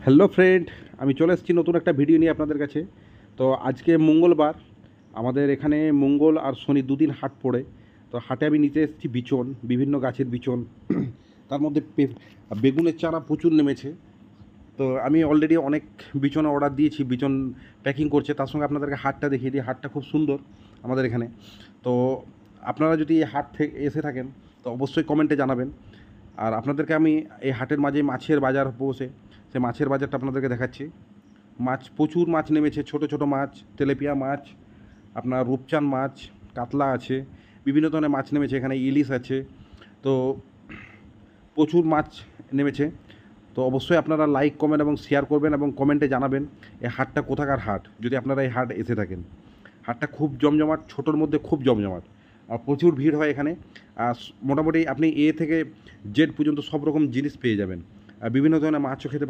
Hello friend, আমি চলে এসেছি নতুন একটা ভিডিও নিয়ে আপনাদের কাছে। তো আজকে মঙ্গলবার, আমাদের এখানে মঙ্গল আর শনি দুদিন হাট পড়ে। তো হাটে আমি নিতে এসেছি বিচন, বিভিন্ন গাছের বিচন। তার মধ্যে বেগুনের চারা প্রচুর নেমেছে। তো আমি অলরেডি অনেক বিচন অর্ডার দিয়েছি, বিচন প্যাকিং করছে। তার সঙ্গে আপনাদেরকে হাটটা দেখিয়ে দিই। হাটটা খুব সুন্দর আমাদের এখানে। তো আপনারা যদি এই হাট থেকে এসে থাকেন তো অবশ্যই কমেন্টে জানাবেন। আর আপনাদেরকে আমি এই হাটের মাঝে মাছের বাজার বসে, সেই মাছের বাজারটা আপনাদেরকে দেখাচ্ছি। মাছ, প্রচুর মাছ নেমেছে, ছোট ছোট মাছ, তেলাপিয়া মাছ, আপনার রূপচাঁদ মাছ, কাতলা আছে, বিভিন্ন ধরনের মাছ নেমেছে এখানে, ইলিশ আছে। তো প্রচুর মাছ নেমেছে। তো অবশ্যই আপনারা লাইক, কমেন্ট এবং শেয়ার করবেন এবং কমেন্টে জানাবেন এই হাটটা কোথাকার হাট, যদি আপনারা এই হাট এসে থাকেন। হাটটা খুব জমজমাট, ছোটোর মধ্যে খুব জমজমাট, আর প্রচুর ভিড় হয় এখানে। আর মোটামুটি আপনি এ থেকে জেড পর্যন্ত সব রকম জিনিস পেয়ে যাবেন। আর বিভিন্ন ধরনের মাছও খেতে